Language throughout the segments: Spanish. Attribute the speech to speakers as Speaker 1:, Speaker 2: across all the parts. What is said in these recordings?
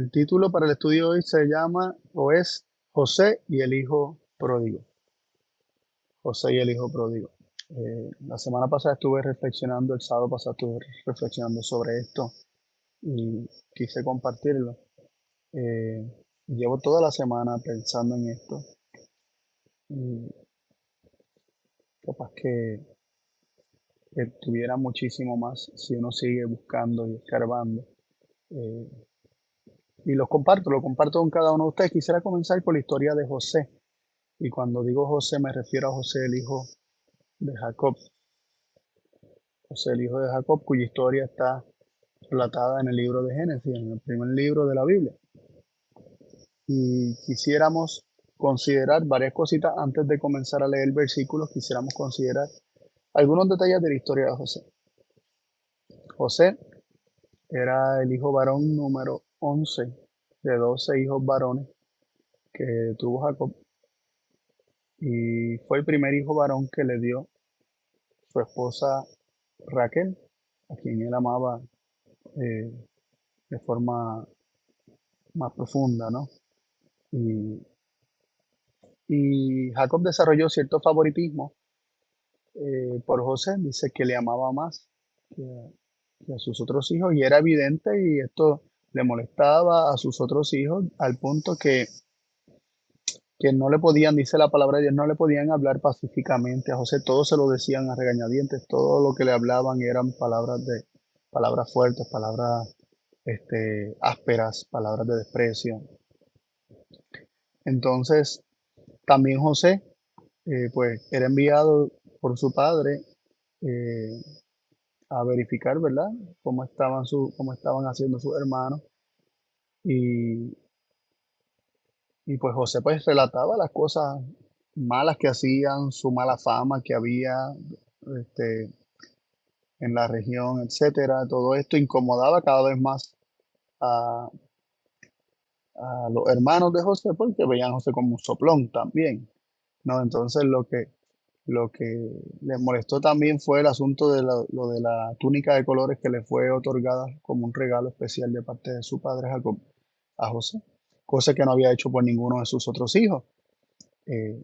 Speaker 1: El título para el estudio hoy se llama o es José y el Hijo Pródigo. José y el Hijo Pródigo. La semana pasada estuve reflexionando, el sábado pasado estuve reflexionando sobre esto y quise compartirlo. Eh, Llevo toda la semana pensando en esto y capaz que tuviera muchísimo más si uno sigue buscando y escarbando. Eh, y lo comparto con cada uno de ustedes. Quisiera comenzar por la historia de José. Y cuando digo José me refiero a José, el hijo de Jacob. José, el hijo de Jacob, cuya historia está relatada en el libro de Génesis, en el primer libro de la Biblia. Y quisiéramos considerar varias cositas antes de comenzar a leer versículos. Quisiéramos considerar algunos detalles de la historia de José. José era el hijo varón número 11 de 12 hijos varones que tuvo Jacob. Y fue el primer hijo varón que le dio su esposa Raquel, a quien él amaba eh, de forma más profunda, ¿no? Y, y Jacob desarrolló cierto favoritismo por José, dice que le amaba más que que a sus otros hijos, y era evidente, y esto le molestaba a sus otros hijos al punto que no le podían, dice la palabra de Dios, no le podían hablar pacíficamente a José, todo se lo decían a regañadientes, todo lo que le hablaban eran palabras fuertes, palabras ásperas, palabras de desprecio. Entonces, también José, pues, era enviado por su padre eh, a verificar, ¿verdad?, cómo estaban haciendo sus hermanos. Y, y pues José, pues, relataba las cosas malas que hacían, su mala fama que había este, en la región, etcétera. Todo esto incomodaba cada vez más a, a los hermanos de José porque veían a José como un soplón también, ¿no? Entonces lo que les molestó también fue el asunto de lo de la túnica de colores que le fue otorgada como un regalo especial de parte de su padre Jacob a José, cosa que no había hecho por ninguno de sus otros hijos. Eh,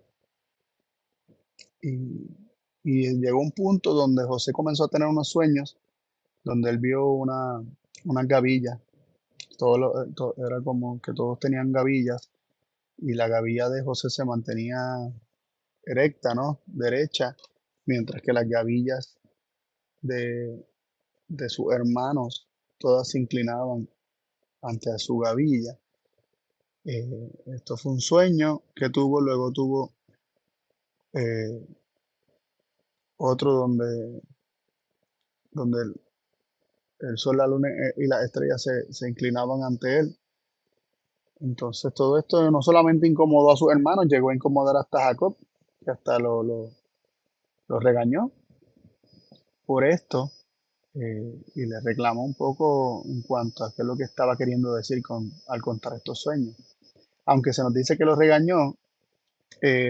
Speaker 1: y, y llegó un punto donde José comenzó a tener unos sueños, donde él vio unas gavillas, era como que todos tenían gavillas, y la gavilla de José se mantenía erecta, ¿no? Derecha, mientras que las gavillas de, de sus hermanos todas se inclinaban ante su gavilla. Esto fue un sueño que tuvo, luego tuvo eh, otro donde el sol, la luna y las estrellas se inclinaban ante él. Entonces todo esto no solamente incomodó a sus hermanos, llegó a incomodar hasta a Jacob, que hasta lo regañó por esto. Y le reclamó un poco en cuanto a qué es lo que estaba queriendo decir al contar estos sueños. Aunque se nos dice que lo regañó,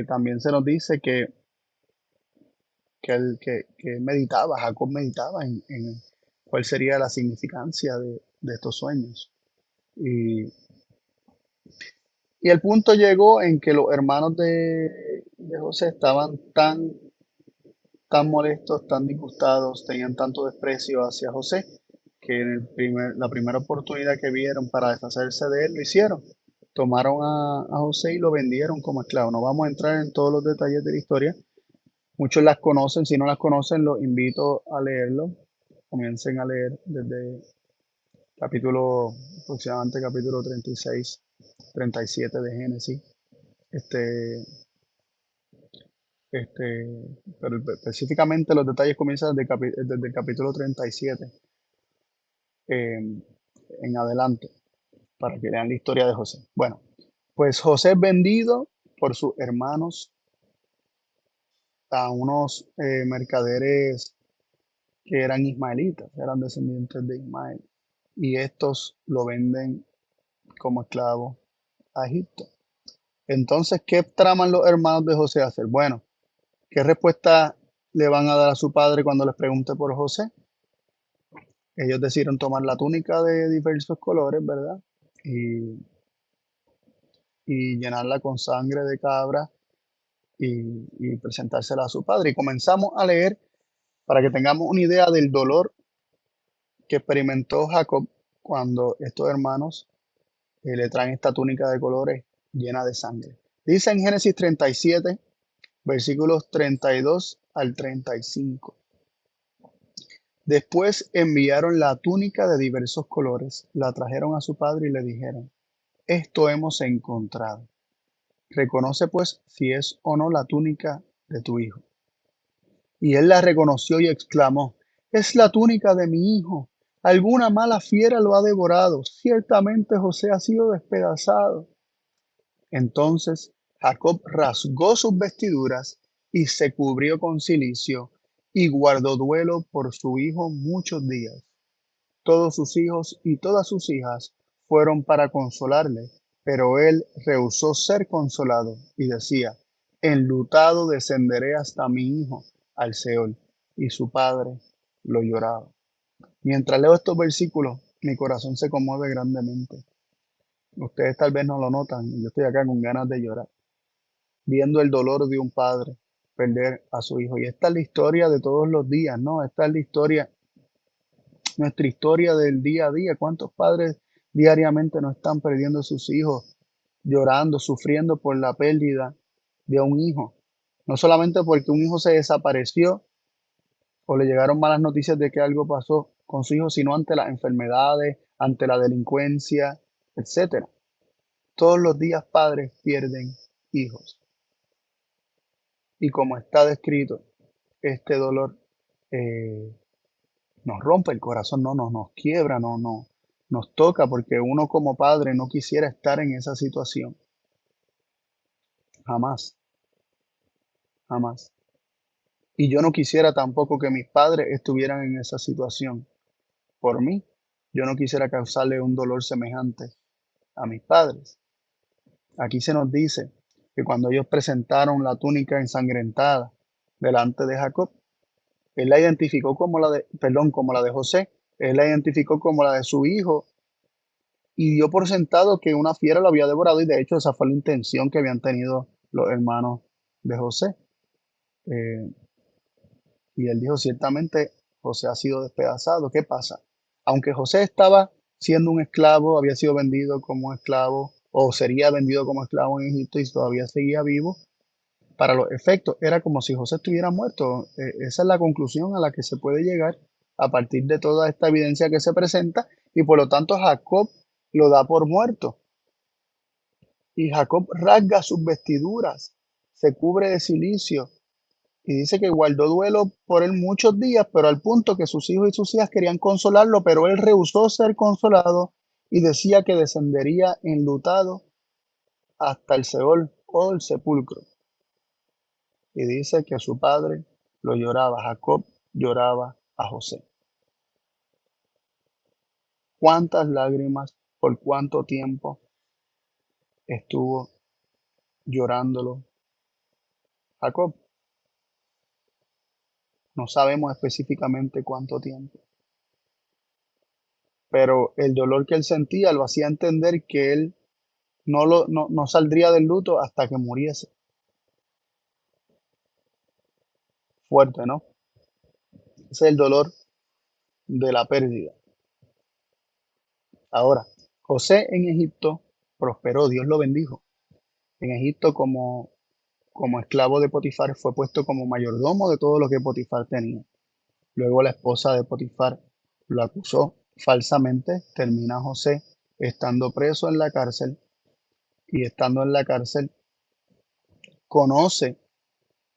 Speaker 1: también se nos dice que meditaba, Jacob meditaba en cuál sería la significancia de estos sueños. Y, y el punto llegó en que los hermanos de José estaban tan molestos, tan disgustados, tenían tanto desprecio hacia José, que en la primera oportunidad que vieron para deshacerse de él, lo hicieron. Tomaron a José y lo vendieron como esclavo. No vamos a entrar en todos los detalles de la historia. Muchos las conocen, si no las conocen, los invito a leerlo. Comiencen a leer desde capítulo, aproximadamente capítulo 36, 37 de Génesis. Este, pero específicamente los detalles comienzan desde el capítulo 37 eh, en adelante, para que lean la historia de José. Bueno, pues José es vendido por sus hermanos a unos mercaderes que eran ismaelitas, eran descendientes de Ismael, y estos lo venden como esclavo a Egipto. Entonces, ¿qué traman los hermanos de José hacer? Bueno, ¿qué respuesta le van a dar a su padre cuando les pregunte por José? Ellos decidieron tomar la túnica de diversos colores, ¿verdad? y, y llenarla con sangre de cabra y presentársela a su padre. Y comenzamos a leer para que tengamos una idea del dolor que experimentó Jacob cuando estos hermanos le traen esta túnica de colores llena de sangre. Dice en Génesis 37, versículos 32 al 35. Después enviaron la túnica de diversos colores, la trajeron a su padre y le dijeron, esto hemos encontrado. Reconoce pues si es o no la túnica de tu hijo. Y él la reconoció y exclamó, es la túnica de mi hijo. Alguna mala fiera lo ha devorado. Ciertamente José ha sido despedazado. Entonces Jacob rasgó sus vestiduras y se cubrió con cilicio y guardó duelo por su hijo muchos días. Todos sus hijos y todas sus hijas fueron para consolarle, pero él rehusó ser consolado y decía, enlutado descenderé hasta mi hijo al Seol. Y su padre lo lloraba. Mientras leo estos versículos, mi corazón se conmueve grandemente. Ustedes tal vez no lo notan, y yo estoy acá con ganas de llorar, viendo el dolor de un padre perder a su hijo. Y esta es la historia de todos los días, ¿no? Esta es la historia, nuestra historia del día a día. ¿Cuántos padres diariamente no están perdiendo a sus hijos, llorando, sufriendo por la pérdida de un hijo? No solamente porque un hijo se desapareció o le llegaron malas noticias de que algo pasó con su hijo, sino ante las enfermedades, ante la delincuencia, etcétera. Todos los días padres pierden hijos. Y como está descrito, este dolor eh, nos rompe el corazón, nos quiebra, nos toca, porque uno como padre no quisiera estar en esa situación. Jamás, jamás. Y yo no quisiera tampoco que mis padres estuvieran en esa situación. Por mí, yo no quisiera causarle un dolor semejante a mis padres. Aquí se nos dice que cuando ellos presentaron la túnica ensangrentada delante de Jacob, él la identificó como como la de José, él la identificó como la de su hijo y dio por sentado que una fiera lo había devorado y de hecho esa fue la intención que habían tenido los hermanos de José. Eh, y él dijo, ciertamente José ha sido despedazado. ¿Qué pasa? Aunque José estaba siendo un esclavo, había sido vendido como esclavo o sería vendido como esclavo en Egipto y todavía seguía vivo, para los efectos era como si José estuviera muerto. Esa es la conclusión a la que se puede llegar a partir de toda esta evidencia que se presenta y por lo tanto Jacob lo da por muerto. Y Jacob rasga sus vestiduras, se cubre de cilicio y dice que guardó duelo por él muchos días, pero al punto que sus hijos y sus hijas querían consolarlo, pero él rehusó ser consolado y decía que descendería enlutado hasta el Seol o el sepulcro. Y dice que su padre lo lloraba, Jacob lloraba a José. ¿Cuántas lágrimas, por cuánto tiempo estuvo llorándolo Jacob? No sabemos específicamente cuánto tiempo, pero el dolor que él sentía lo hacía entender que él no saldría del luto hasta que muriese. Fuerte, ¿no? Ese es el dolor de la pérdida. Ahora, José en Egipto prosperó, Dios lo bendijo. En Egipto como esclavo de Potifar, fue puesto como mayordomo de todo lo que Potifar tenía. Luego la esposa de Potifar lo acusó falsamente, termina José estando preso en la cárcel y estando en la cárcel conoce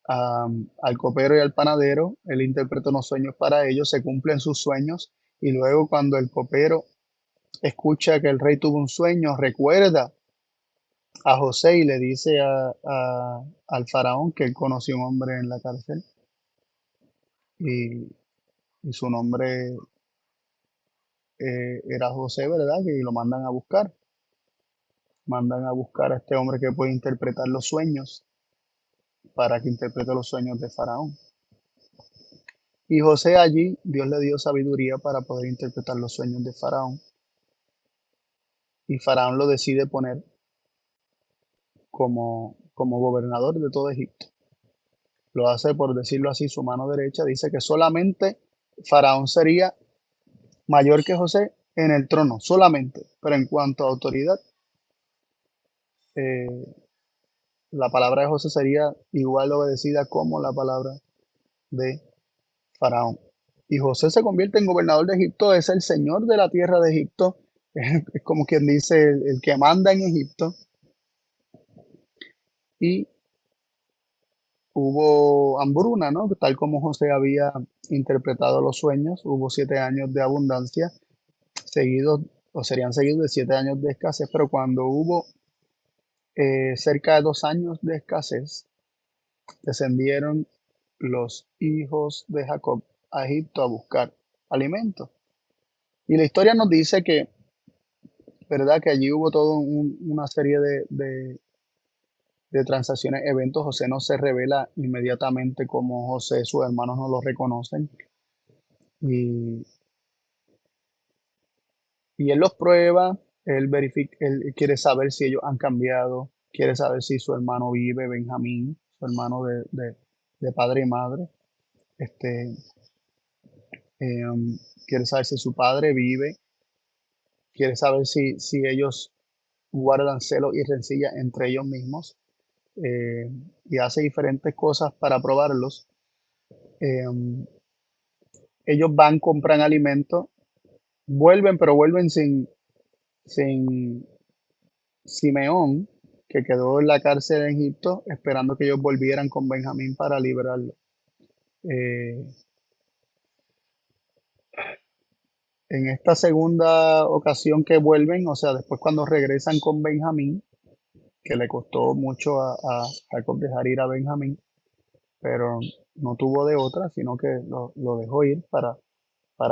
Speaker 1: al copero y al panadero, él interpreta unos sueños para ellos, se cumplen sus sueños y luego cuando el copero escucha que el rey tuvo un sueño, recuerda a José y le dice al faraón que él conoció un hombre en la cárcel y, y su nombre era José, ¿verdad? Que lo mandan a buscar. Mandan a buscar a este hombre que puede interpretar los sueños para que interprete los sueños de Faraón. Y José allí, Dios le dio sabiduría para poder interpretar los sueños de Faraón. y Faraón lo decide poner como gobernador de todo Egipto. Lo hace, por decirlo así, su mano derecha. Dice que solamente Faraón sería mayor que José en el trono, solamente. Pero en cuanto a autoridad, eh, la palabra de José sería igual obedecida como la palabra de Faraón. Y José se convierte en gobernador de Egipto, es el señor de la tierra de Egipto, es como quien dice el que manda en Egipto. Y hubo hambruna, ¿no? Tal como José había interpretado los sueños, hubo 7 años de abundancia seguidos, o serían seguidos de 7 años de escasez, pero cuando hubo cerca de 2 años de escasez, descendieron los hijos de Jacob a Egipto a buscar alimento. Y la historia nos dice que, ¿verdad? Que allí hubo toda una serie de transacciones, eventos. José no se revela inmediatamente como José, sus hermanos no lo reconocen. Y, y él los prueba, él verifica, él quiere saber si ellos han cambiado, quiere saber si su hermano vive, Benjamín, su hermano de padre y madre. Este, quiere saber si su padre vive, quiere saber si ellos guardan celos y rencilla entre ellos mismos, y hace diferentes cosas para probarlos. Eh, Ellos van, compran alimento, vuelven, pero vuelven sin Simeón, que quedó en la cárcel en Egipto, esperando que ellos volvieran con Benjamín para liberarlo. Eh, en esta segunda ocasión que vuelven, o sea, después cuando regresan con Benjamín, que le costó mucho a Jacob dejar ir a Benjamín, pero no tuvo de otra, sino que lo dejó ir para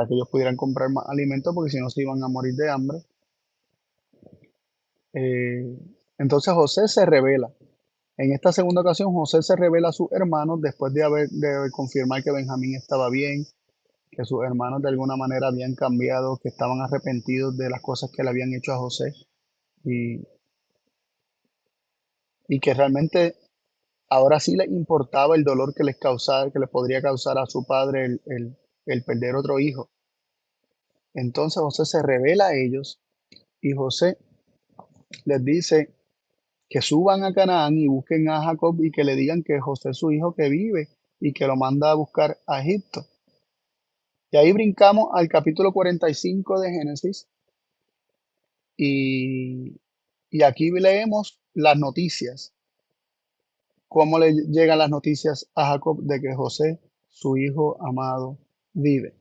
Speaker 1: que ellos pudieran comprar más alimento, porque si no se iban a morir de hambre. Eh, entonces José se revela. En esta segunda ocasión, José se revela a sus hermanos después de confirmar que Benjamín estaba bien, que sus hermanos de alguna manera habían cambiado, que estaban arrepentidos de las cosas que le habían hecho a José, y, y que realmente ahora sí les importaba el dolor que les causaba, que les podría causar a su padre el perder otro hijo. Entonces José se revela a ellos y José les dice que suban a Canaán y busquen a Jacob y que le digan que José es su hijo que vive y que lo manda a buscar a Egipto. Y ahí brincamos al capítulo 45 de Génesis y, y aquí leemos las noticias, cómo le llegan las noticias a Jacob de que José, su hijo amado, vive.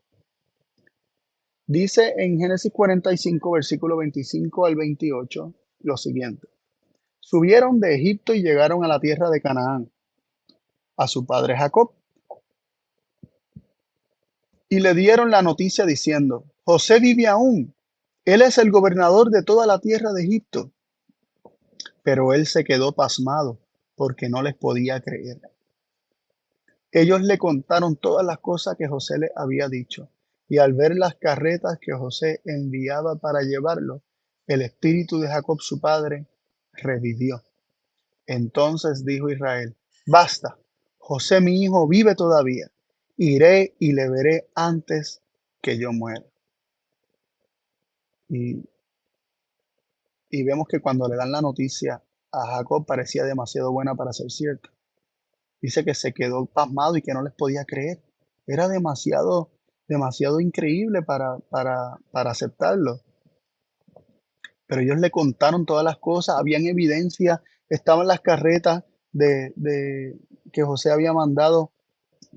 Speaker 1: Dice en Génesis 45, versículo 25 al 28, lo siguiente. Subieron de Egipto y llegaron a la tierra de Canaán, a su padre Jacob, y le dieron la noticia diciendo, José vive aún, él es el gobernador de toda la tierra de Egipto. Pero él se quedó pasmado porque no les podía creer. Ellos le contaron todas las cosas que José les había dicho, y al ver las carretas que José enviaba para llevarlo, el espíritu de Jacob su padre revivió. Entonces dijo Israel, basta, José mi hijo vive todavía, iré y le veré antes que yo muera. Y, y vemos que cuando le dan la noticia a Jacob parecía demasiado buena para ser cierta. Dice que se quedó pasmado y que no les podía creer. Era demasiado, demasiado increíble para aceptarlo. Pero ellos le contaron todas las cosas, habían evidencia, estaban las carretas de que José había mandado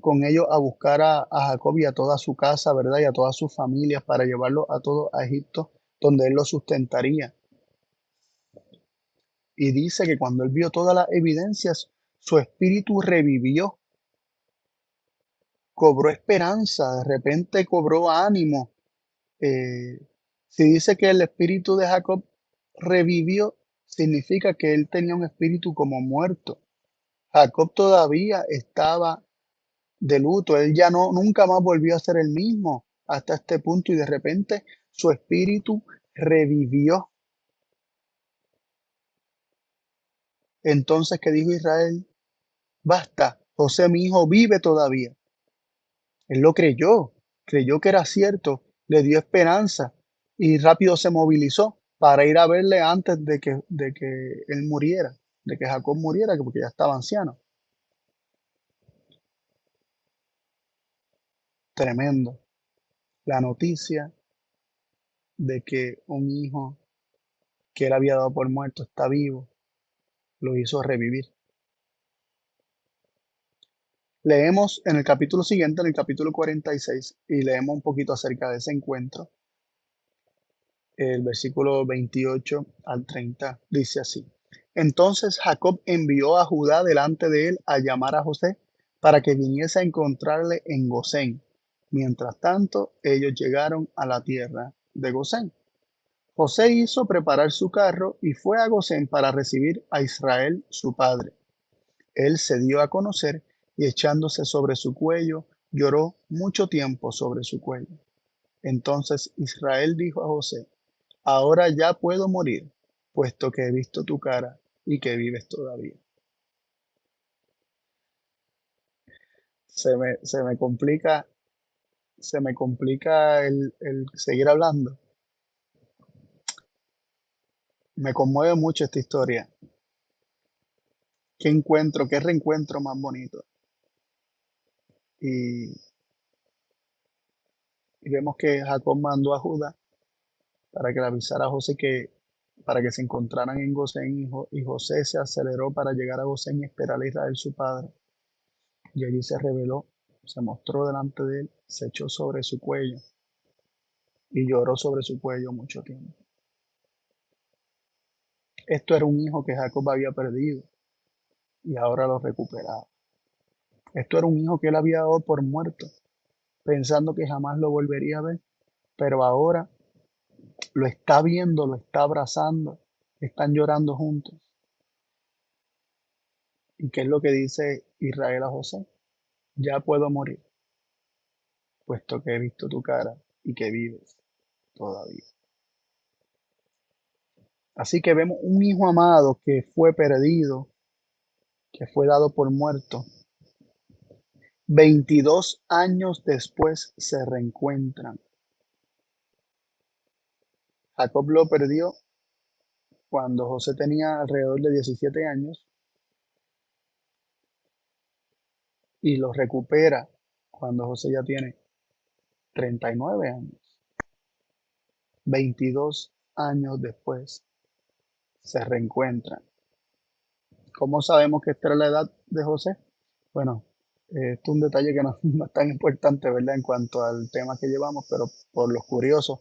Speaker 1: con ellos a buscar a Jacob y a toda su casa, ¿verdad? Y a todas sus familias para llevarlo a todo a Egipto, donde él lo sustentaría. Y dice que cuando él vio todas las evidencias, su espíritu revivió, cobró esperanza, de repente cobró ánimo. Eh, si dice que el espíritu de Jacob revivió, significa que él tenía un espíritu como muerto. Jacob todavía estaba de luto, él ya no, nunca más volvió a ser el mismo hasta este punto y de repente su espíritu revivió. Entonces, ¿qué dijo Israel? Basta, José mi hijo vive todavía. Él lo creyó, creyó que era cierto, le dio esperanza y rápido se movilizó para ir a verle antes de que él muriera, de que Jacob muriera, porque ya estaba anciano. Tremendo. La noticia de que un hijo que él había dado por muerto está vivo, lo hizo revivir. Leemos en el capítulo siguiente, en el capítulo 46, y leemos un poquito acerca de ese encuentro. El versículo 28 al 30 dice así. Entonces Jacob envió a Judá delante de él a llamar a José para que viniese a encontrarle en Gosén. Mientras tanto, ellos llegaron a la tierra de Gosén. José hizo preparar su carro y fue a Gosén para recibir a Israel, su padre. Él se dio a conocer y echándose sobre su cuello, lloró mucho tiempo sobre su cuello. Entonces Israel dijo a José, ahora ya puedo morir, puesto que he visto tu cara y que vives todavía. Se me complica, se me complica el seguir hablando. Me conmueve mucho esta historia. Qué encuentro, qué reencuentro más bonito. Y, y vemos que Jacob mandó a Judá para que le avisara a José para que se encontraran en Gosén y José se aceleró para llegar a Gosén y esperar a Israel su padre. Y allí se reveló, se mostró delante de él, se echó sobre su cuello y lloró sobre su cuello mucho tiempo. Esto era un hijo que Jacob había perdido y ahora lo recuperaba. Esto era un hijo que él había dado por muerto, pensando que jamás lo volvería a ver, pero ahora lo está viendo, lo está abrazando, están llorando juntos. ¿Y qué es lo que dice Israel a José? Ya puedo morir, puesto que he visto tu cara y que vives todavía. Así que vemos un hijo amado que fue perdido, que fue dado por muerto. 22 años después se reencuentran. Jacob lo perdió cuando José tenía alrededor de 17 años y lo recupera cuando José ya tiene 39 años. 22 años después se reencuentran. ¿Cómo sabemos que esta era la edad de José? Bueno, esto es un detalle que no, no es tan importante, ¿verdad? En cuanto al tema que llevamos, pero por los curiosos,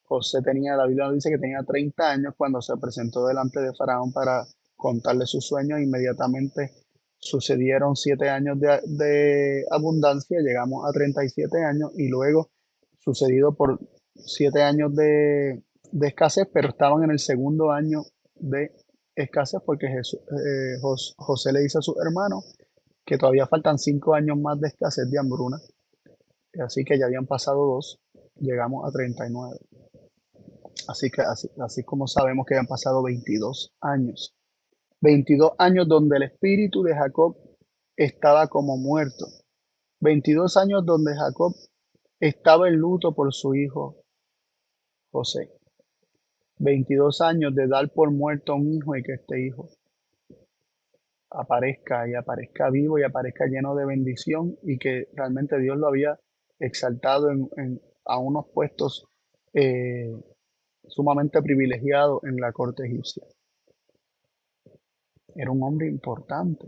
Speaker 1: José tenía, la Biblia nos dice que tenía 30 años cuando se presentó delante de Faraón para contarle sus sueños. Inmediatamente sucedieron 7 años de abundancia, llegamos a 37 años y luego sucedido por 7 años de escasez, pero estaban en el segundo año de escasez porque José le dice a sus hermanos que todavía faltan 5 años más de escasez de hambruna, así que ya habían pasado dos, llegamos a 39. Así que así como sabemos que han pasado 22 años. 22 años donde el espíritu de Jacob estaba como muerto. 22 años donde Jacob estaba en luto por su hijo José. 22 años de dar por muerto a un hijo y que este hijo aparezca y aparezca vivo y aparezca lleno de bendición y que realmente Dios lo había exaltado a unos puestos eh, sumamente privilegiados en la corte egipcia. Era un hombre importante,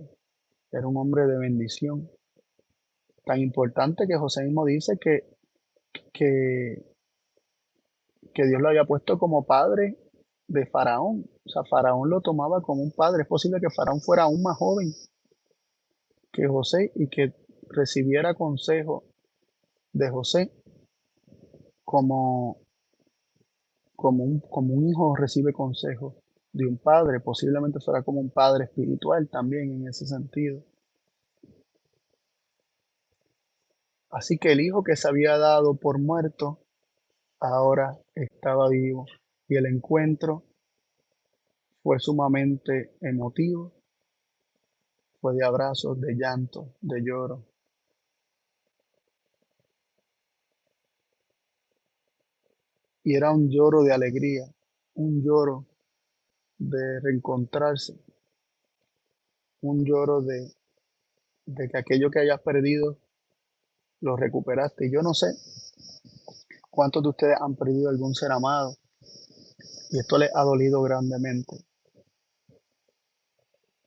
Speaker 1: era un hombre de bendición. Tan importante que José mismo dice que, que Dios lo había puesto como padre de Faraón. O sea, Faraón lo tomaba como un padre. Es posible que Faraón fuera aún más joven que José y que recibiera consejo de José como, como un hijo recibe consejo de un padre. Posiblemente fuera como un padre espiritual también en ese sentido. Así que el hijo que se había dado por muerto ahora estaba vivo y el encuentro fue sumamente emotivo, fue de abrazos, de llanto, de lloro. Y era un lloro de alegría, un lloro de reencontrarse, un lloro de que aquello que hayas perdido lo recuperaste. Y yo no sé cuántos de ustedes han perdido algún ser amado y esto les ha dolido grandemente.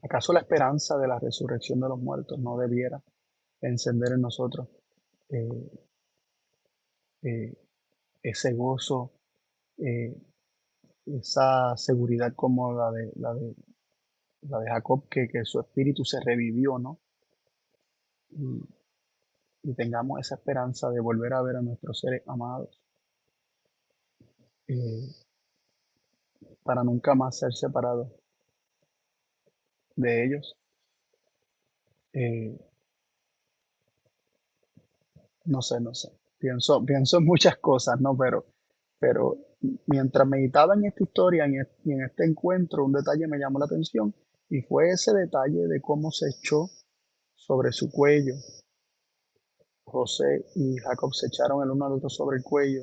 Speaker 1: ¿Acaso la esperanza de la resurrección de los muertos no debiera encender en nosotros eh, eh, ese gozo, eh, esa seguridad como la de Jacob, que su espíritu se revivió, ¿no? Y, y tengamos esa esperanza de volver a ver a nuestros seres amados eh, para nunca más ser separados de ellos. Eh, no sé, no sé. Pienso en muchas cosas, ¿no? Pero mientras meditaba en esta historia y en este encuentro, un detalle me llamó la atención y fue ese detalle de cómo se echó sobre su cuello. José y Jacob se echaron el uno al otro sobre el cuello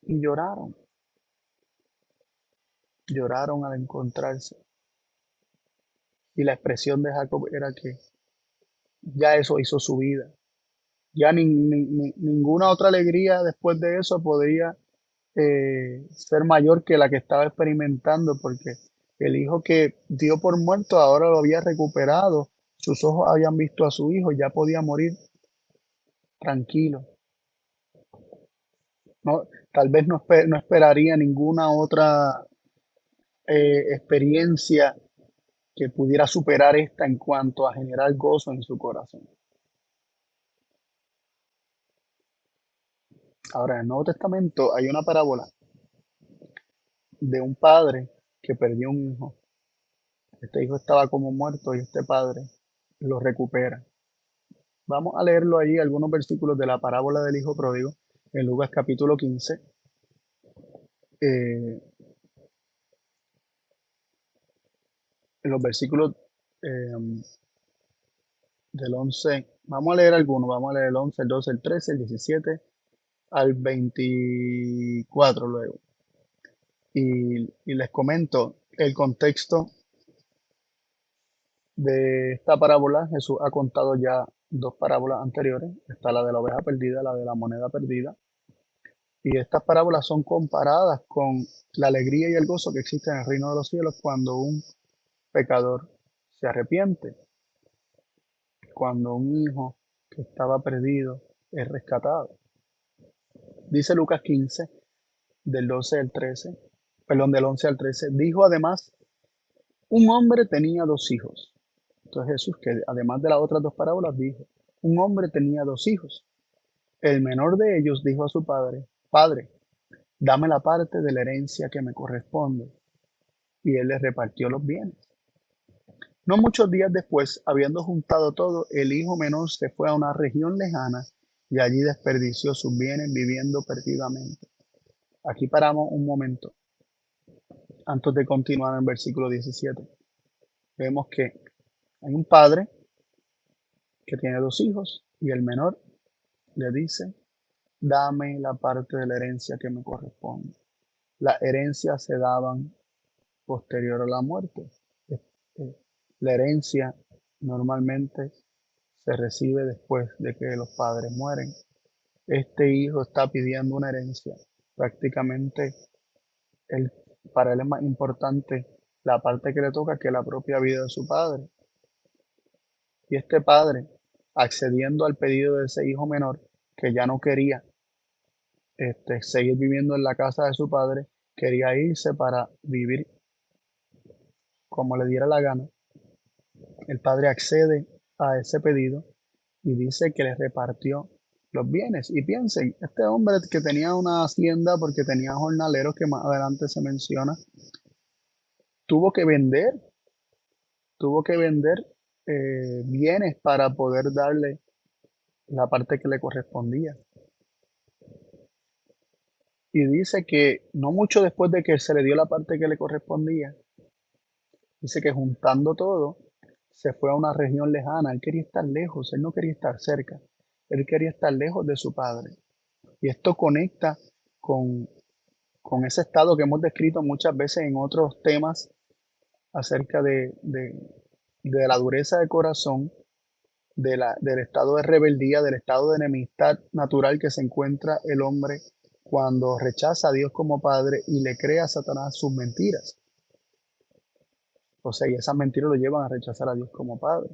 Speaker 1: y lloraron al encontrarse. Y la expresión de Jacob era que ya eso hizo su vida. Ya ninguna otra alegría después de eso podría ser mayor que la que estaba experimentando, porque el hijo que dio por muerto ahora lo había recuperado, sus ojos habían visto a su hijo, ya podía morir tranquilo. No, tal vez no esperaría ninguna otra experiencia que pudiera superar esta en cuanto a generar gozo en su corazón. Ahora, en el Nuevo Testamento hay una parábola de un padre que perdió un hijo. Este hijo estaba como muerto y este padre lo recupera. Vamos a leerlo allí, algunos versículos de la parábola del hijo pródigo, en Lucas capítulo 15, eh, en los versículos eh, del 11. Vamos a leer algunos, vamos a leer el 11, el 12, el 13, el 17 al 24 luego. Y les comento el contexto de esta parábola. Jesús ha contado ya dos parábolas anteriores. Está la de la oveja perdida, la de la moneda perdida. Y estas parábolas son comparadas con la alegría y el gozo que existe en el reino de los cielos cuando un pecador se arrepiente, cuando un hijo que estaba perdido es rescatado. Dice Lucas 15, del 12 al 13, perdón, del 11 al 13, dijo además, un hombre tenía dos hijos. Entonces Jesús, que además de las otras dos parábolas, dijo, un hombre tenía dos hijos. El menor de ellos dijo a su padre, Padre, dame la parte de la herencia que me corresponde. Y él le repartió los bienes. No muchos días después, habiendo juntado todo, el hijo menor se fue a una región lejana y allí desperdició sus bienes viviendo perdidamente. Aquí paramos un momento antes de continuar en el versículo 17. Vemos que hay un padre que tiene dos hijos y el menor le dice, dame la parte de la herencia que me corresponde. Las herencias se daban posterior a la muerte. Eh, La herencia normalmente se recibe después de que los padres mueren. Este hijo está pidiendo una herencia. Prácticamente él, para él es más importante la parte que le toca que la propia vida de su padre. Y este padre, accediendo al pedido de ese hijo menor, que ya no quería seguir viviendo en la casa de su padre, quería irse para vivir como le diera la gana. El padre accede a ese pedido y dice que le repartió los bienes. Y piensen, este hombre que tenía una hacienda porque tenía jornaleros que más adelante se menciona, tuvo que vender, tuvo que vender bienes para poder darle la parte que le correspondía. Y dice que no mucho después de que se le dio la parte que le correspondía, dice que juntando todo, se fue a una región lejana. Él quería estar lejos, él no quería estar cerca. Él quería estar lejos de su padre. Y esto conecta con, con ese estado que hemos descrito muchas veces en otros temas acerca de la dureza de corazón, del estado de rebeldía, del estado de enemistad natural que se encuentra el hombre cuando rechaza a Dios como Padre y le crea a Satanás sus mentiras. O sea, y esas mentiras lo llevan a rechazar a Dios como Padre.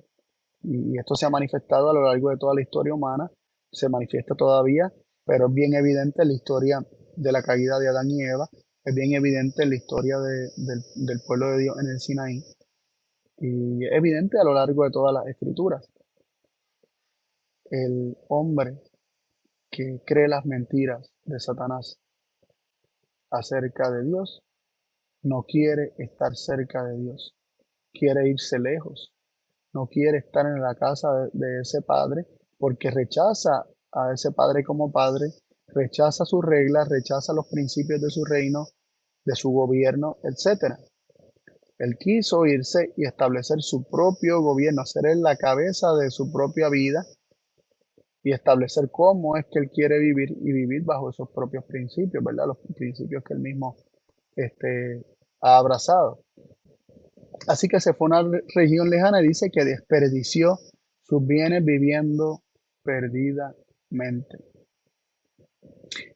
Speaker 1: Y esto se ha manifestado a lo largo de toda la historia humana, se manifiesta todavía, pero es bien evidente en la historia de la caída de Adán y Eva, es bien evidente en la historia del pueblo de Dios en el Sinaí, y es evidente a lo largo de todas las escrituras. El hombre que cree las mentiras de Satanás acerca de Dios no quiere estar cerca de Dios, quiere irse lejos, no quiere estar en la casa de ese padre porque rechaza a ese padre como padre, rechaza sus reglas, rechaza los principios de su reino, de su gobierno, etcétera. Él quiso irse y establecer su propio gobierno, ser él la cabeza de su propia vida y establecer cómo es que él quiere vivir y vivir bajo esos propios principios, ¿verdad? Los principios que él mismo este, ha abrazado. Así que se fue a una región lejana y dice que desperdició sus bienes viviendo perdidamente.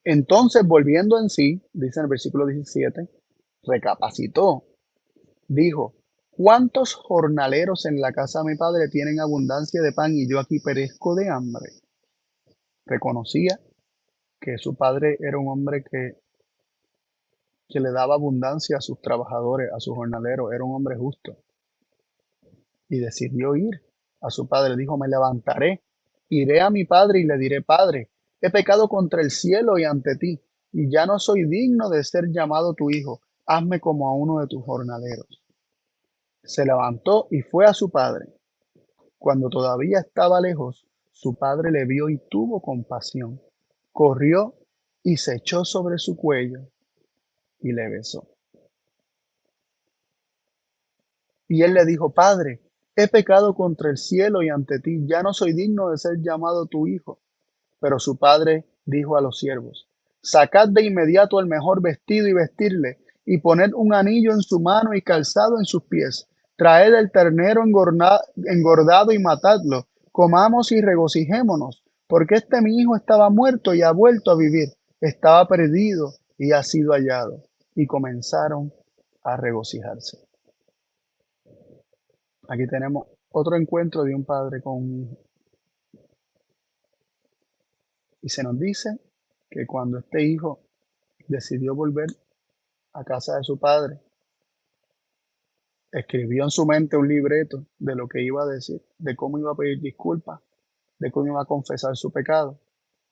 Speaker 1: Entonces, volviendo en sí, dice en el versículo 17, recapacitó, dijo, ¿cuántos jornaleros en la casa de mi padre tienen abundancia de pan y yo aquí perezco de hambre? Reconocía que su padre era un hombre que le daba abundancia a sus trabajadores, a sus jornaleros, era un hombre justo. Y decidió ir a su padre. Dijo, me levantaré, iré a mi padre y le diré, Padre, he pecado contra el cielo y ante ti, y ya no soy digno de ser llamado tu hijo. Hazme como a uno de tus jornaleros. Se levantó y fue a su padre. Cuando todavía estaba lejos, su padre le vio y tuvo compasión. Corrió y se echó sobre su cuello y le besó. Y él le dijo, Padre, he pecado contra el cielo y ante ti, ya no soy digno de ser llamado tu hijo. Pero su padre dijo a los siervos, sacad de inmediato el mejor vestido y vestirle, y poned un anillo en su mano y calzado en sus pies. Traed el ternero engordado y matadlo. Comamos y regocijémonos, porque este mi hijo estaba muerto y ha vuelto a vivir. Estaba perdido y ha sido hallado. Y comenzaron a regocijarse. Aquí tenemos otro encuentro de un padre con un hijo. Y se nos dice que cuando este hijo decidió volver a casa de su padre, escribió en su mente un libreto de lo que iba a decir, de cómo iba a pedir disculpas, de cómo iba a confesar su pecado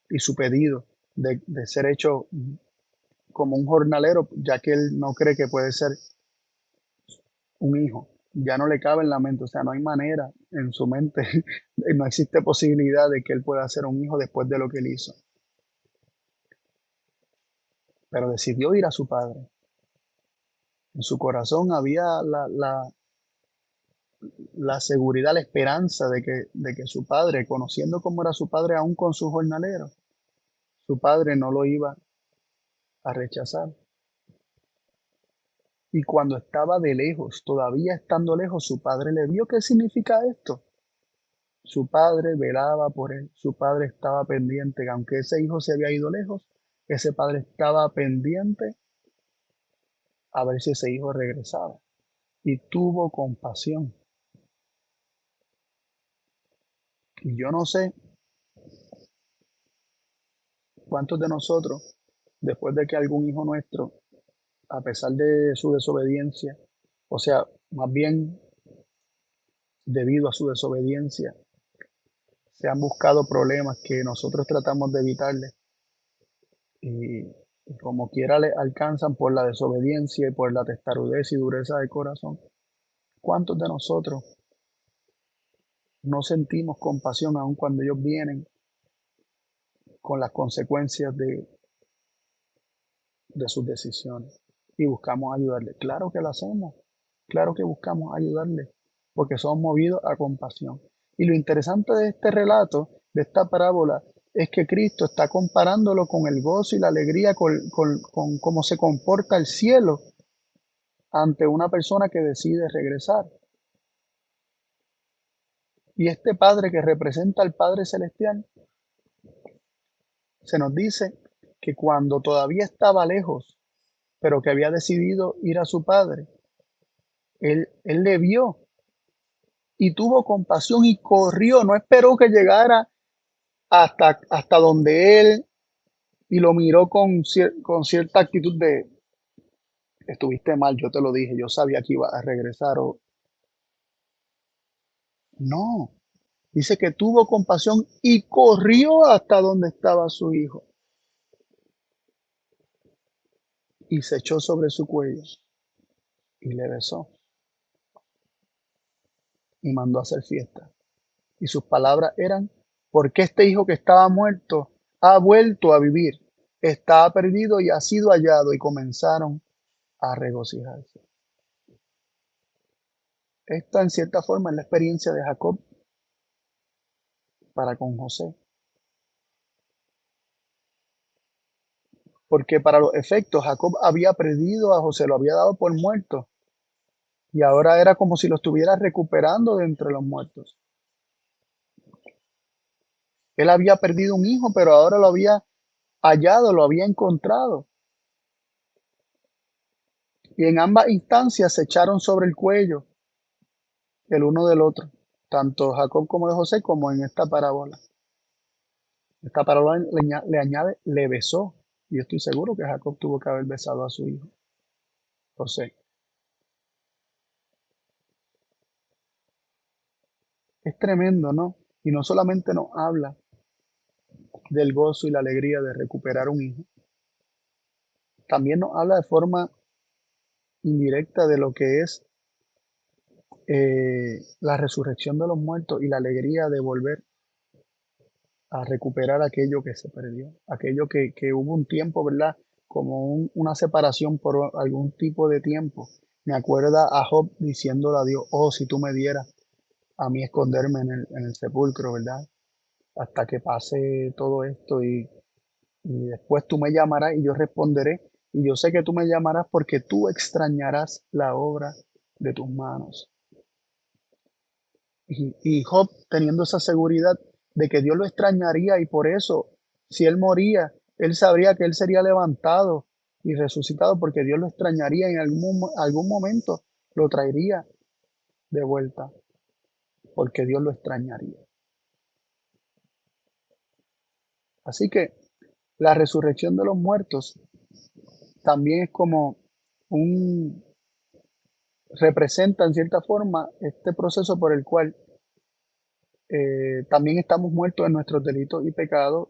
Speaker 1: y su pedido de ser hecho como un jornalero, ya que él no cree que puede ser un hijo. Ya no le cabe en la mente, o sea, no hay manera en su mente, no existe posibilidad de que él pueda ser un hijo después de lo que él hizo. Pero decidió ir a su padre. En su corazón había la seguridad, la esperanza de que su padre, conociendo cómo era su padre aún con sus jornaleros, su padre no lo iba a rechazar. Y cuando estaba de lejos, todavía estando lejos, su padre le vio. ¿Qué significa esto? Su padre velaba por él, su padre estaba pendiente, que aunque ese hijo se había ido lejos, ese padre estaba pendiente a ver si ese hijo regresaba. Y tuvo compasión. Y yo no sé cuántos de nosotros, después de que algún hijo nuestro, a pesar de su desobediencia, o sea, más bien debido a su desobediencia, se han buscado problemas que nosotros tratamos de evitarle y como quiera le alcanzan por la desobediencia y por la testarudez y dureza de corazón. ¿Cuántos de nosotros no sentimos compasión aun cuando ellos vienen con las consecuencias de sus decisiones y buscamos ayudarle? Claro que lo hacemos, claro que buscamos ayudarle, porque somos movidos a compasión. Y lo interesante de este relato, de esta parábola, es que Cristo está comparándolo con el gozo y la alegría, con cómo se comporta el cielo ante una persona que decide regresar. Y este Padre que representa al Padre Celestial, se nos dice que cuando todavía estaba lejos, pero que había decidido ir a su Padre, él le vio y tuvo compasión y corrió, no esperó que llegara hasta donde él y lo miró con cierta actitud de, estuviste mal, yo te lo dije, yo sabía que iba a regresar o no. Dice que tuvo compasión y corrió hasta donde estaba su hijo y se echó sobre su cuello y le besó y mandó a hacer fiesta. Y sus palabras eran, porque este hijo que estaba muerto ha vuelto a vivir, estaba perdido y ha sido hallado, y comenzaron a regocijarse. Esta en cierta forma es la experiencia de Jacob para con José, porque para los efectos Jacob había perdido a José, lo había dado por muerto, y ahora era como si lo estuviera recuperando de entre los muertos. Él había perdido un hijo, pero ahora lo había hallado, lo había encontrado. Y en ambas instancias se echaron sobre el cuello el uno del otro, tanto Jacob como de José, como en esta parábola. Esta parábola le añade, le besó. Y yo estoy seguro que Jacob tuvo que haber besado a su hijo, José. Es tremendo, ¿no? Y no solamente nos habla del gozo y la alegría de recuperar un hijo, también nos habla de forma indirecta de lo que es la resurrección de los muertos y la alegría de volver a recuperar aquello que se perdió, aquello que hubo un tiempo, ¿verdad? Como una separación por algún tipo de tiempo. Me acuerda a Job diciéndole a Dios, oh, si tú me dieras a mí esconderme en el sepulcro, ¿verdad? Hasta que pase todo esto y después tú me llamarás y yo responderé. Y yo sé que tú me llamarás porque tú extrañarás la obra de tus manos. Y Job teniendo esa seguridad de que Dios lo extrañaría y por eso, si él moría, él sabría que él sería levantado y resucitado porque Dios lo extrañaría en algún momento, lo traería de vuelta porque Dios lo extrañaría. Así que la resurrección de los muertos también es como un, representa en cierta forma este proceso por el cual también estamos muertos en nuestros delitos y pecados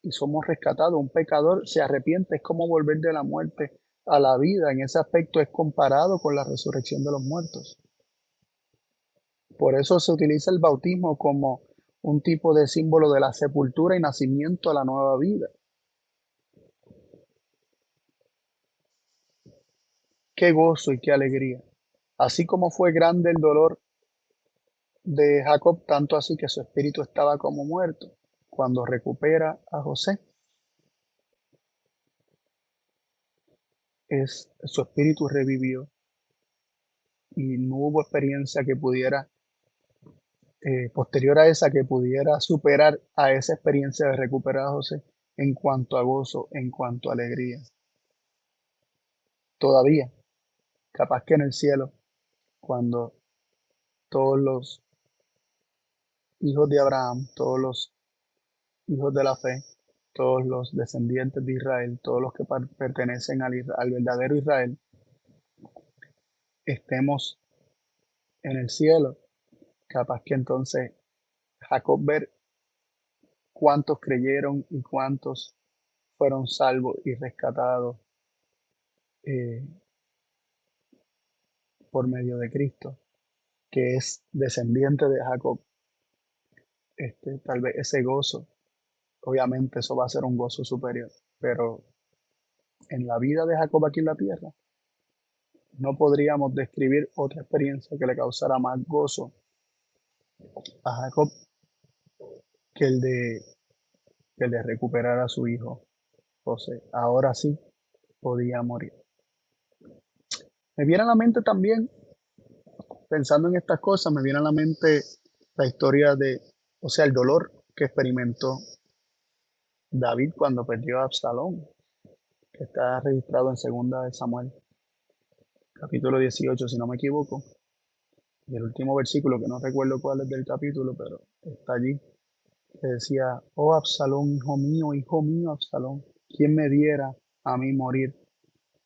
Speaker 1: y somos rescatados. Un pecador se arrepiente, es como volver de la muerte a la vida. En ese aspecto es comparado con la resurrección de los muertos. Por eso se utiliza el bautismo como un tipo de símbolo de la sepultura y nacimiento a la nueva vida. Qué gozo y qué alegría. Así como fue grande el dolor de Jacob, tanto así que su espíritu estaba como muerto. Cuando recupera a José, su espíritu revivió y no hubo experiencia que pudiera posterior a esa que pudiera superar a esa experiencia de recuperar a José en cuanto a gozo, en cuanto a alegría. Todavía, capaz que en el cielo, cuando todos los hijos de Abraham, todos los hijos de la fe, todos los descendientes de Israel, todos los que pertenecen al verdadero Israel, estemos en el cielo, capaz que entonces Jacob ver cuántos creyeron y cuántos fueron salvos y rescatados eh, por medio de Cristo, que es descendiente de Jacob, tal vez ese gozo, obviamente eso va a ser un gozo superior, pero en la vida de Jacob aquí en la tierra, No podríamos describir otra experiencia que le causara más gozo a Jacob que el de recuperar a su hijo José. Ahora sí podía morir. Me viene a la mente también, pensando en estas cosas, me viene a la mente la historia o sea, el dolor que experimentó David cuando perdió a Absalón, que está registrado en Segunda de Samuel, capítulo 18, si no me equivoco, y el último versículo, que no recuerdo cuál es del capítulo, pero está allí, que decía: oh Absalón, hijo mío Absalón, ¿quién me diera a mí morir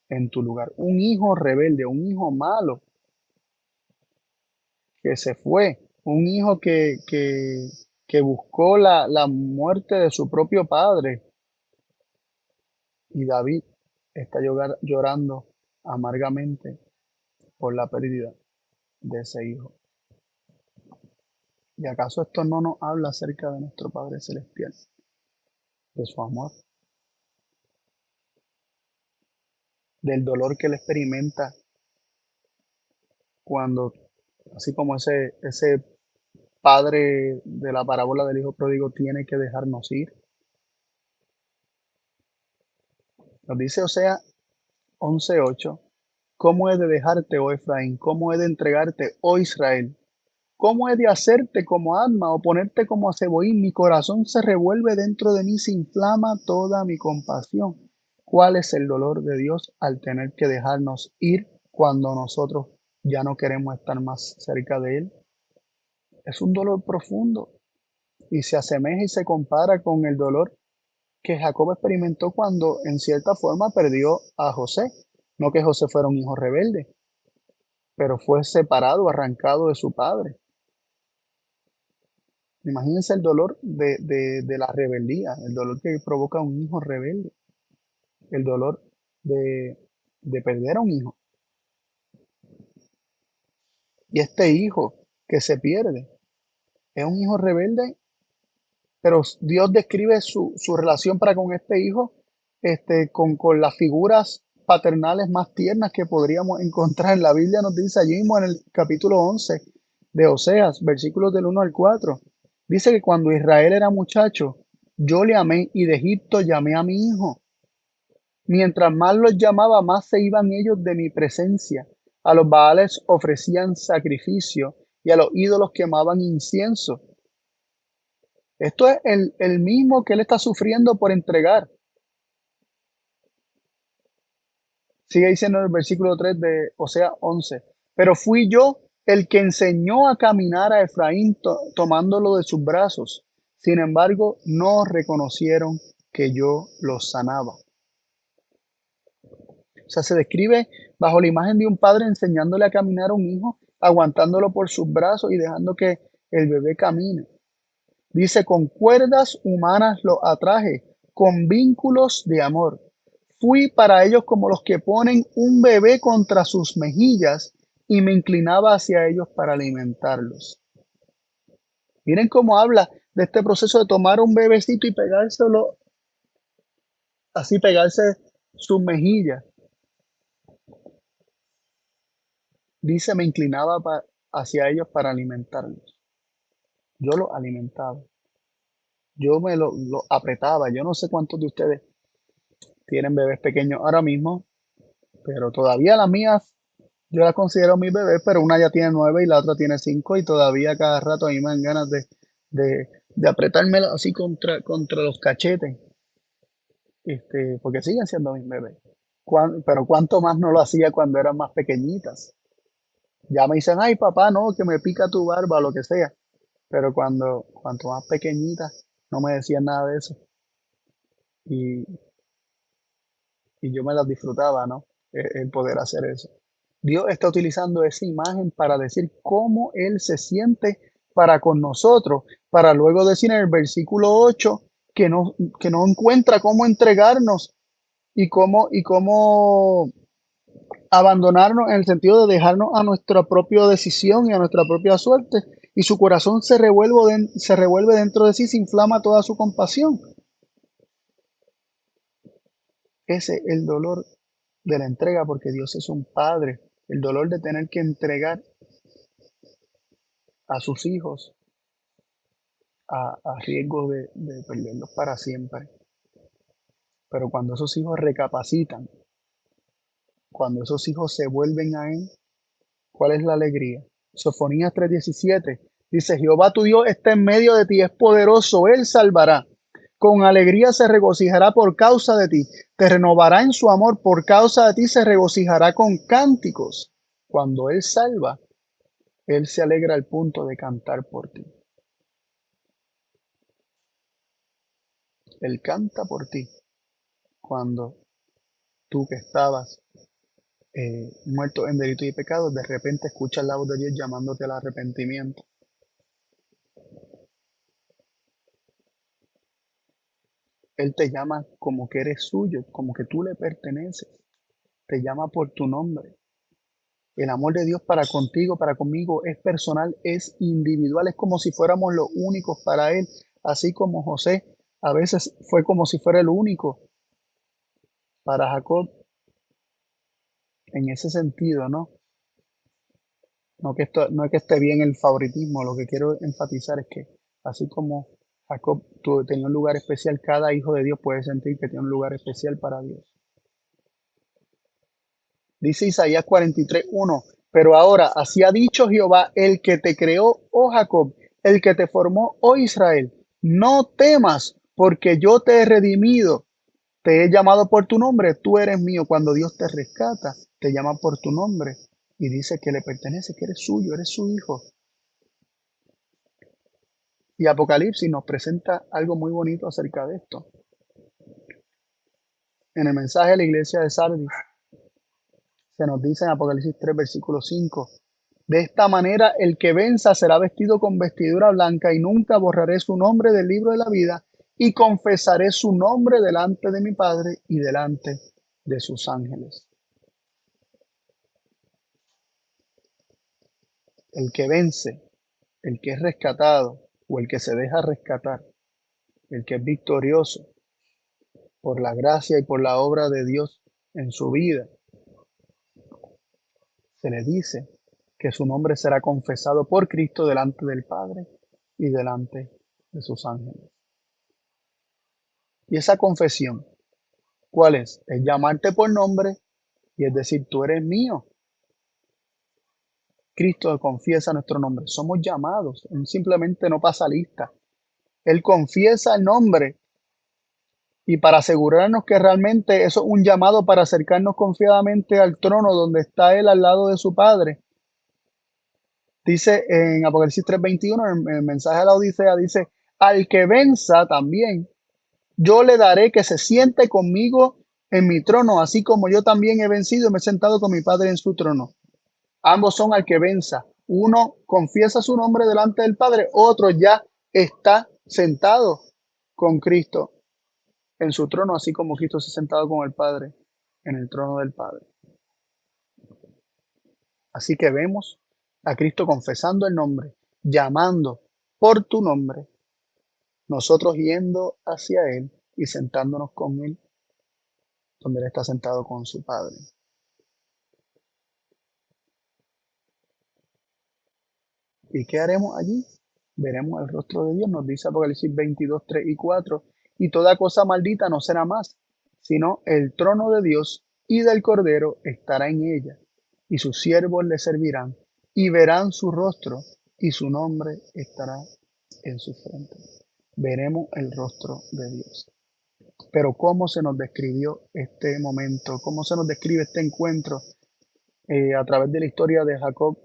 Speaker 1: en tu lugar? Un hijo rebelde, un hijo malo que se fue, un hijo que buscó la muerte de su propio padre. Y David está llorando amargamente por la pérdida de ese hijo. ¿Y acaso esto no nos habla acerca de nuestro Padre Celestial, de su amor, del dolor que él experimenta cuando, así como ese padre de la parábola del hijo pródigo, tiene que dejarnos ir? Nos dice Osea 11:8: ¿cómo he de dejarte, oh Efraín? ¿Cómo he de entregarte, oh Israel? ¿Cómo he de hacerte como Adma o ponerte como a Zeboín? Mi corazón se revuelve dentro de mí, se inflama toda mi compasión. ¿Cuál es el dolor de Dios al tener que dejarnos ir cuando nosotros ya no queremos estar más cerca de Él? Es un dolor profundo y se asemeja y se compara con el dolor que Jacob experimentó cuando en cierta forma perdió a José. No que José fuera un hijo rebelde, pero fue separado, arrancado de su padre. Imagínense el dolor de la rebeldía, el dolor que provoca un hijo rebelde, el dolor de, de perder a un hijo. Y este hijo que se pierde es un hijo rebelde, pero Dios describe su relación para con este hijo, con las figuras paternales más tiernas que podríamos encontrar en la Biblia. Nos dice allí mismo en el capítulo 11 de Oseas, versículos del 1 al 4. Dice que cuando Israel era muchacho, yo le amé y de Egipto llamé a mi hijo. Mientras más los llamaba, más se iban ellos de mi presencia. A los Baales ofrecían sacrificio y a los ídolos quemaban incienso. Esto es el mismo que él está sufriendo por entregar. Sigue diciendo en el versículo 3 de Osea 11: pero fui yo el que enseñó a caminar a Efraín tomándolo de sus brazos. Sin embargo, no reconocieron que yo los sanaba. O sea, se describe bajo la imagen de un padre enseñándole a caminar a un hijo, aguantándolo por sus brazos y dejando que el bebé camine. Dice: con cuerdas humanas lo atraje, con vínculos de amor. Fui para ellos como los que ponen un bebé contra sus mejillas y me inclinaba hacia ellos para alimentarlos. Miren cómo habla de este proceso de tomar un bebecito y pegárselo, así pegarse sus mejillas. Dice: me inclinaba hacia ellos para alimentarlos. Yo los alimentaba. Yo lo apretaba. Yo no sé cuántos de ustedes tienen bebés pequeños ahora mismo, pero todavía las mías, yo las considero mis bebés, pero una ya tiene 9 y la otra tiene 5 y todavía cada rato a mí me dan ganas de apretármela así contra los cachetes, porque siguen siendo mis bebés. Pero cuánto más no lo hacía cuando eran más pequeñitas. Ya me dicen: ay papá, no, que me pica tu barba o lo que sea. Pero cuanto más pequeñitas, no me decían nada de eso. Y, y yo me las disfrutaba, ¿no? El poder hacer eso. Dios está utilizando esa imagen para decir cómo Él se siente para con nosotros, para luego decir en el versículo 8 que no encuentra cómo entregarnos y cómo abandonarnos en el sentido de dejarnos a nuestra propia decisión y a nuestra propia suerte. Y su corazón se revuelve dentro de sí, se inflama toda su compasión. Ese es el dolor de la entrega, porque Dios es un padre el dolor de tener que entregar a sus hijos a riesgo de perderlos para siempre. Pero cuando esos hijos recapacitan, cuando esos hijos se vuelven a Él, ¿cuál es la alegría? Sofonías 3:17 dice, Jehová tu Dios está en medio de ti, es poderoso, Él salvará. Con alegría se regocijará por causa de ti, te renovará en su amor, por causa de ti se regocijará con cánticos. Cuando Él salva, Él se alegra al punto de cantar por ti. Él canta por ti cuando tú que estabas muerto en delitos y pecados, de repente escuchas la voz de Dios llamándote al arrepentimiento. Él te llama como que eres suyo, como que tú le perteneces. Te llama por tu nombre. El amor de Dios para contigo, para conmigo, es personal, es individual, es como si fuéramos los únicos para Él. Así como José a veces fue como si fuera el único para Jacob, en ese sentido, ¿no? No es que esté bien el favoritismo, lo que quiero enfatizar es que así como Jacob tenía un lugar especial, cada hijo de Dios puede sentir que tiene un lugar especial para Dios. Dice Isaías 43:1, pero ahora, así ha dicho Jehová, el que te creó, oh Jacob, el que te formó, oh Israel, no temas, porque yo te he redimido, te he llamado por tu nombre, tú eres mío. Cuando Dios te rescata, te llama por tu nombre y dice que le pertenece, que eres suyo, eres su hijo. Y Apocalipsis nos presenta algo muy bonito acerca de esto. En el mensaje de la iglesia de Sardis se nos dice en Apocalipsis 3, versículo 5, de esta manera el que venza será vestido con vestidura blanca y nunca borraré su nombre del libro de la vida y confesaré su nombre delante de mi Padre y delante de sus ángeles. El que vence, el que es rescatado o el que se deja rescatar, el que es victorioso por la gracia y por la obra de Dios en su vida, se le dice que su nombre será confesado por Cristo delante del Padre y delante de sus ángeles. Y esa confesión, ¿cuál es? Es llamarte por nombre y es decir, tú eres mío. Cristo confiesa nuestro nombre. Somos llamados. Él simplemente no pasa lista. Él confiesa el nombre y para asegurarnos que realmente eso es un llamado para acercarnos confiadamente al trono donde está Él al lado de su Padre. Dice en Apocalipsis 3:21, en el mensaje de la Odisea, dice, al que venza también, yo le daré que se siente conmigo en mi trono, así como yo también he vencido y me he sentado con mi Padre en su trono. Ambos son al que venza. Uno confiesa su nombre delante del Padre, otro ya está sentado con Cristo en su trono, así como Cristo se ha sentado con el Padre en el trono del Padre. Así que vemos a Cristo confesando el nombre, llamando por tu nombre, nosotros yendo hacia Él y sentándonos con Él, donde Él está sentado con su Padre. ¿Y qué haremos allí? Veremos el rostro de Dios, nos dice Apocalipsis 22, 3 y 4, y toda cosa maldita no será más, sino el trono de Dios y del Cordero estará en ella, y sus siervos le servirán, y verán su rostro, y su nombre estará en su frente. Veremos el rostro de Dios. Pero ¿cómo se nos describió este momento? ¿Cómo se nos describe este encuentro a través de la historia de Jacob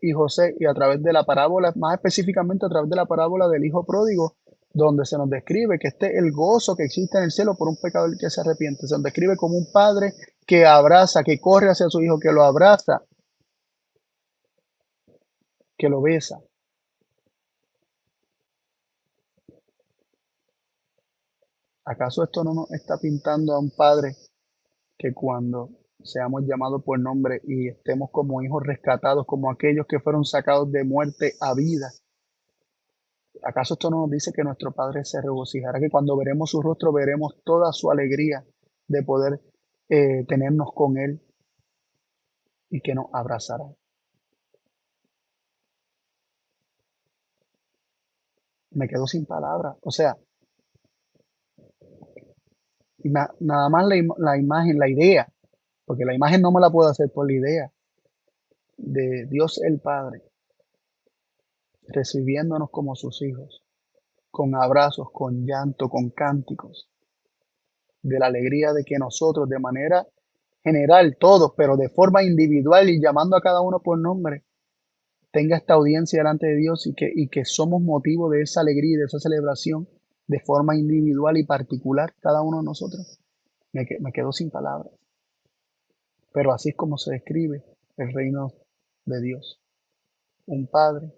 Speaker 1: y José y a través de la parábola, más específicamente a través de la parábola del hijo pródigo, donde se nos describe que este es el gozo que existe en el cielo por un pecador que se arrepiente? Se nos describe como un padre que abraza, que corre hacia su hijo, que lo abraza, que lo besa. ¿Acaso esto no nos está pintando a un padre que cuando seamos llamados por nombre y estemos como hijos rescatados, como aquellos que fueron sacados de muerte a vida, acaso esto no nos dice que nuestro Padre se regocijará, que cuando veremos su rostro veremos toda su alegría de poder tenernos con Él? y que nos abrazará. Me quedo sin palabras. O sea, nada más la imagen, la idea, porque la imagen no me la puedo hacer por la idea de Dios el Padre recibiéndonos como sus hijos, con abrazos, con llanto, con cánticos, de la alegría de que nosotros, de manera general, todos, pero de forma individual y llamando a cada uno por nombre, tenga esta audiencia delante de Dios y que somos motivo de esa alegría y de esa celebración de forma individual y particular, cada uno de nosotros. Me quedo sin palabras. Pero así es como se describe el reino de Dios. Un padre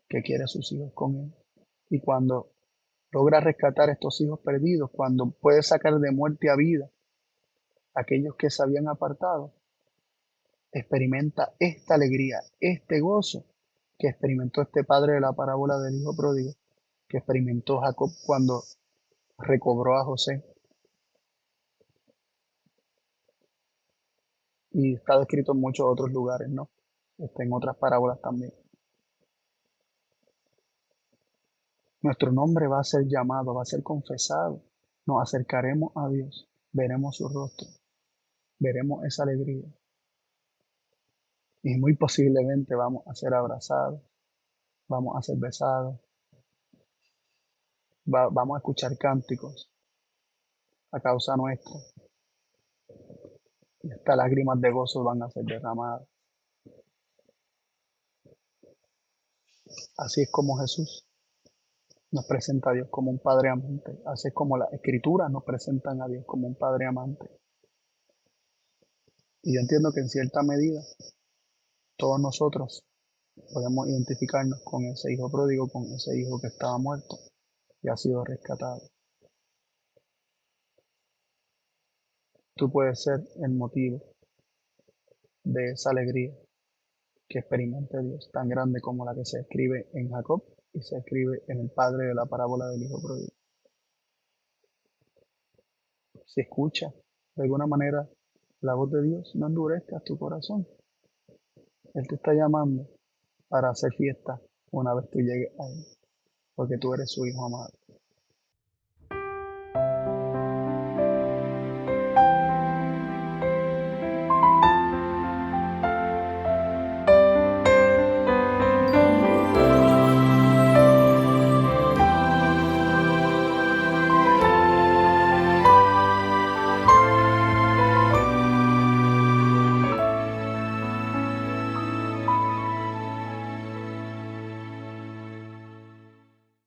Speaker 1: que quiere a sus hijos con él. Y cuando logra rescatar a estos hijos perdidos, cuando puede sacar de muerte a vida a aquellos que se habían apartado, experimenta esta alegría, este gozo que experimentó este padre de la parábola del hijo pródigo, que experimentó Jacob cuando recobró a José. Y está descrito en muchos otros lugares, ¿no? Está en otras parábolas también. Nuestro nombre va a ser llamado, va a ser confesado. Nos acercaremos a Dios, veremos su rostro, veremos esa alegría. Y muy posiblemente vamos a ser abrazados, vamos a ser besados, vamos a escuchar cánticos a causa nuestra. Y hasta lágrimas de gozo van a ser derramadas. Así es como Jesús nos presenta a Dios como un Padre amante. Así es como las Escrituras nos presentan a Dios como un Padre amante. Y yo entiendo que en cierta medida todos nosotros podemos identificarnos con ese hijo pródigo, con ese hijo que estaba muerto y ha sido rescatado. Tú puedes ser el motivo de esa alegría que experimente Dios, tan grande como la que se escribe en Jacob y se escribe en el padre de la parábola del hijo pródigo. Si escuchas de alguna manera la voz de Dios, no endurezcas tu corazón. Él te está llamando para hacer fiesta una vez tú llegues a Él, porque tú eres su hijo amado.